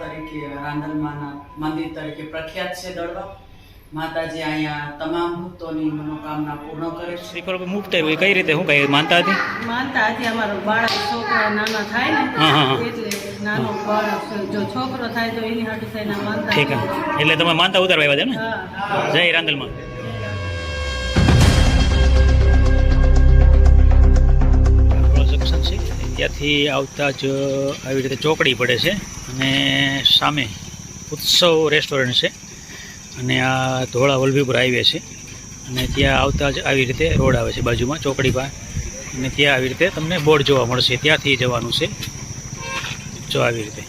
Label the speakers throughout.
Speaker 1: તરીકે રાંદલમાના મંદિર તરીકે પ્રખ્યાત છે દડવા. માતાજી અહીંયા તમામ ભક્તોની મનોકામના પૂર્ણ કરે છે.
Speaker 2: શ્રીફળ મુક્ત હોય કઈ રીતે હું કઈ માનતા હતી?
Speaker 3: માનતા હતી અમારો બાળક છોકરા નાના થાય ને એટલે નાનો બાળક જો છોકરો થાય તો એની હાટુ થઈને માનતા.
Speaker 2: ઠીક એટલે તમે માનતા ઉતારવા આવ્યા છે ને?
Speaker 3: હા.
Speaker 2: જય રાંદલમાં. ત્યાંથી આવતા જ આવી રીતે ચોકડી પડે છે અને સામે ઉત્સવ રેસ્ટોરન્ટ છે અને આ ધોળા વલભીપુર હાઈવે છે અને ત્યાં આવતા જ આવી રીતે રોડ આવે છે બાજુમાં ચોકડી પાસે અને ત્યાં આવી રીતે તમને બોર્ડ જોવા મળશે. ત્યાંથી જવાનું છે જો આવી રીતે.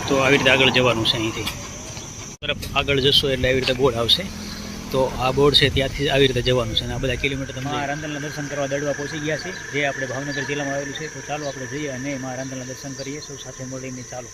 Speaker 2: તો આવી રીતે આગળ જવાનું છે. અહીંથી તરફ આગળ જશો એટલે આવી રીતે બોર્ડ આવશે. તો આ બોર્ડ છે ત્યાંથી આવી રીતે જવાનું છે અને આ બધા કિલોમીટર તમે રાંદલના દર્શન કરવા દડવા પહોંચી ગયા છે જે આપણે ભાવનગર જિલ્લામાં આવેલું છે. તો ચાલો આપણે જઈએ અને એમાં રાંદલના દર્શન કરીએ સૌ સાથે મળીને. ચાલો.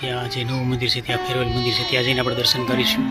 Speaker 2: ત્યાં જે નવું મંદિર છે ત્યાં ફેરવેલ મંદિર છે ત્યાં જઈને આપણે દર્શન કરીશું.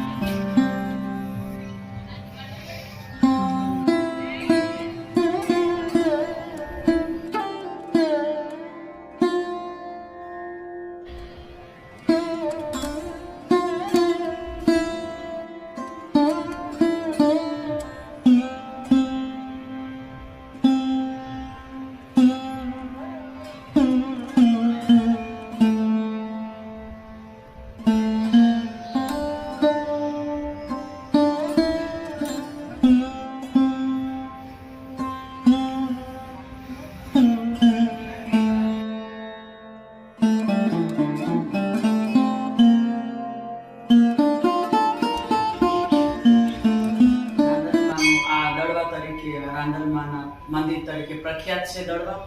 Speaker 1: રાંદલમાના મંદિર તરીકે પ્રખ્યાત છે દડવા.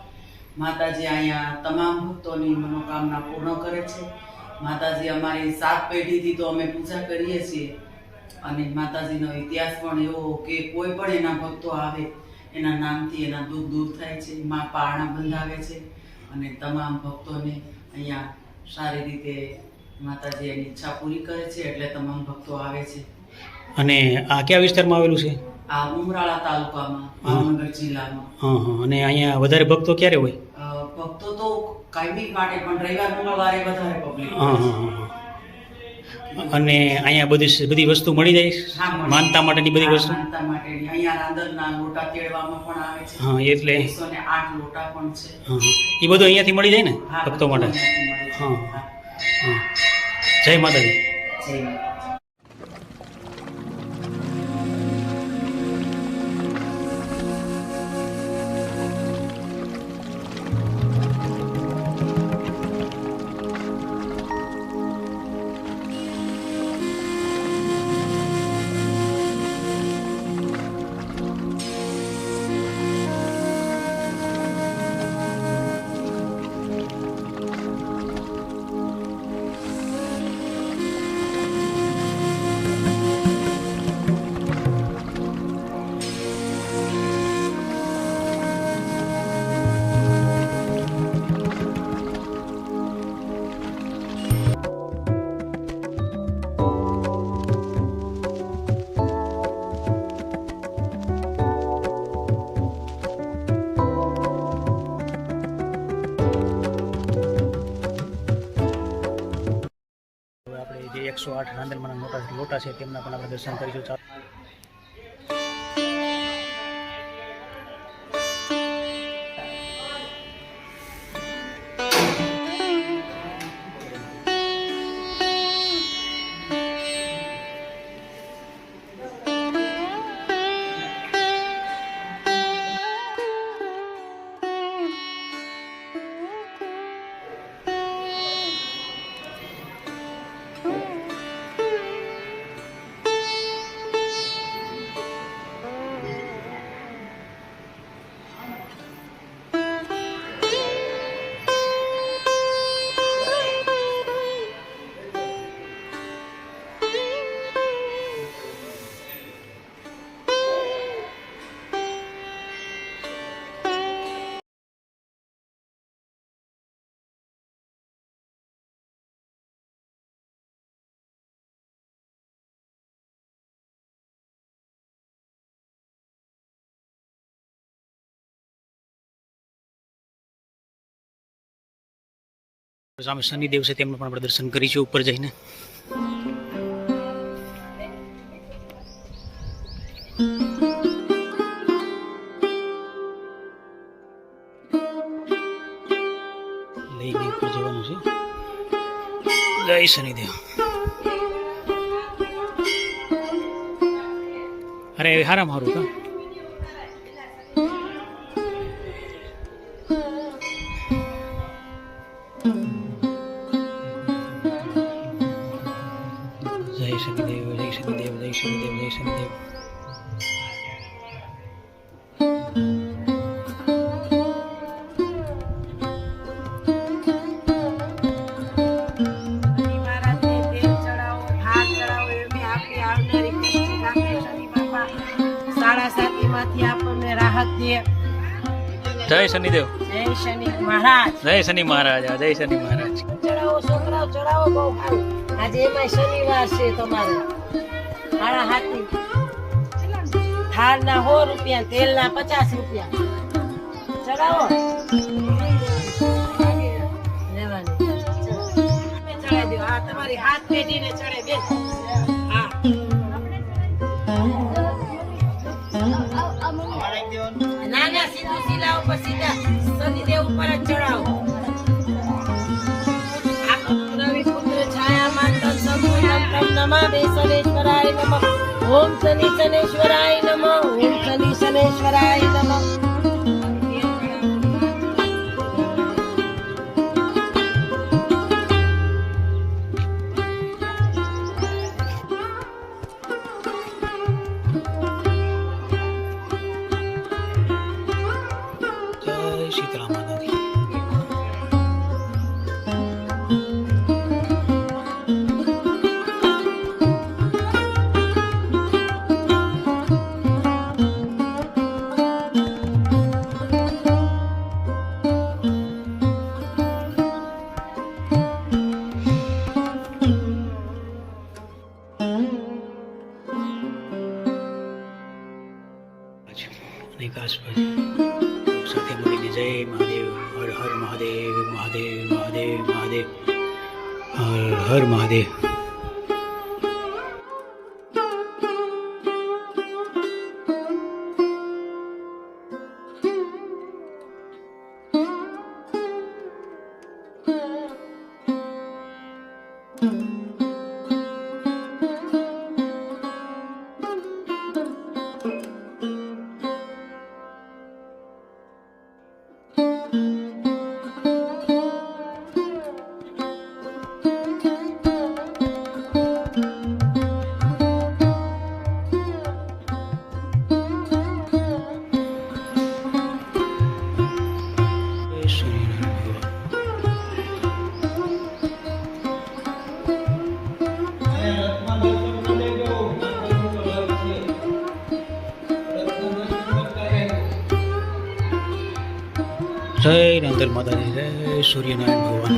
Speaker 1: માતાજી અહીંયા તમામ ભક્તોની મનોકામના પૂર્ણ કરે છે. માતાજી અમારી 7 પેઢીથી તો અમે પૂજા કરીએ છીએ અને માતાજીનો ઇતિહાસ પણ એવો કે કોઈ પણ એના ભક્તો આવે એના નામથી એના દુઃખ દૂર થાય છે. માં પારણા બંધાવે છે અને તમામ ભક્તોને અહીંયા સારી રીતે માતાજી એની ઈચ્છા પૂરી કરે છે એટલે તમામ ભક્તો આવે છે.
Speaker 2: અને આ કયા વિસ્તારમાં આવેલું છે?
Speaker 1: આ ઉમરાળા તાલુકામાં, ભાવનગર જિલ્લામાં.
Speaker 2: હા હા. અને અહીંયા વધારે ભક્તો ક્યારે હોય?
Speaker 1: ભક્તો તો કાયમી માટે પણ રવિવાર મંગળવારે વધારે પબ્લિક.
Speaker 2: હા હા હા. અને અહીંયા બધી વસ્તુ મળી જાય? માનતા માટેની બધી વસ્તુ?
Speaker 1: માનતા માટેની અહીંયા રાંદલના લોટા તેડવામાં પણ આવે છે.
Speaker 2: હા એટલે
Speaker 1: 108 લોટા પણ છે.
Speaker 2: હા એ બધું અહીંયાથી મળી જાય ને ભક્તો માટે?
Speaker 1: હા.
Speaker 2: હા. જય માતાજી.
Speaker 1: જય માતાજી.
Speaker 2: જે 108 રાંદલમાના લોટા છે તેમના પણ આપણે દર્શન કરીશું. સામે શનિદેવ છે તેમનું પણ આપણે દર્શન કરીશું ઉપર જઈને. લઈને ઉપર જવાનું છે. જય શનિદેવ. અરે હારામ હારું કા જય શનિદેવ, જય શનિદેવ, જય શનિદેવ, જય શનિદેવ. જય શનિદેવ,
Speaker 3: જય શનિ મહારાજ,
Speaker 2: જય શનિ મહારાજ, જય શનિ મહારાજ.
Speaker 3: ચડાવો છોકરાઓ ચડાવો, બહુ સારું. આજે એમાં શનિવાર છે તમારે. હાડા હાથી થાળના 100 રૂપિયા, તેલના 50 રૂપિયા. ચડાવો લેવાની. ચડાવી દો. આ તમારી હાથ પેઢીને ચડે બેન. હા ના ના, સીધું સિલાઓ પર સીધા શનિદેવ ઉપર જ ચડાવો. રવિ પુત્ર છાયામાન તન સમૂલમ તમ નમામિ શનેશ્વરાય નમઃ. ઓમ શનિ શનેશ્વરાય નમઃ. ઓમ શનિ શનેશ્વરાય નમઃ.
Speaker 2: શીતળા માતાજી. અને કાશભાઈ સાથે મળીને જય મહાદેવ, હર હર મહાદેવ, મહાદેવ મહાદેવ મહાદેવ, હર હર મહાદેવ. જય રાંધલ માતાજી, જય સૂર્યનારાયણ ભગવાન.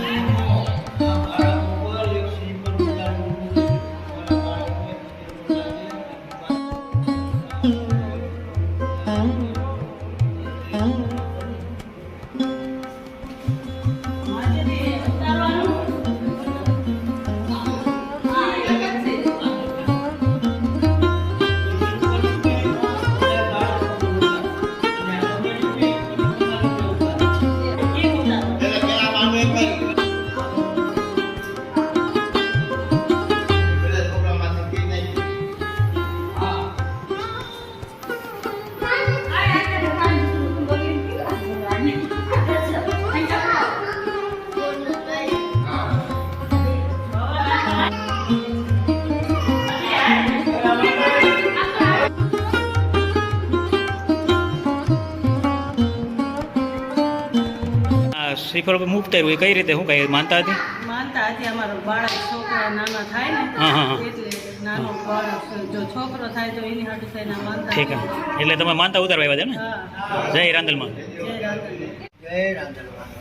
Speaker 2: શ્રીફળ મુક્ત થયું એ કઈ રીતે, શું કઈ માનતા હતી?
Speaker 3: માનતા હતી અમારો બાળક છોકરા નાના થાય ને
Speaker 2: હા હા હા,
Speaker 3: એટલે નાનો બાળક જો છોકરો થાય તો એની હાટુ થઈને આ માનતા
Speaker 2: ઠીક છે. એટલે તમે માનતા ઉતારવા આવ્યા છે ને?
Speaker 3: હા
Speaker 2: જય રાંધલમાં.
Speaker 3: જય રાધા.
Speaker 4: જય રાંધલમાં.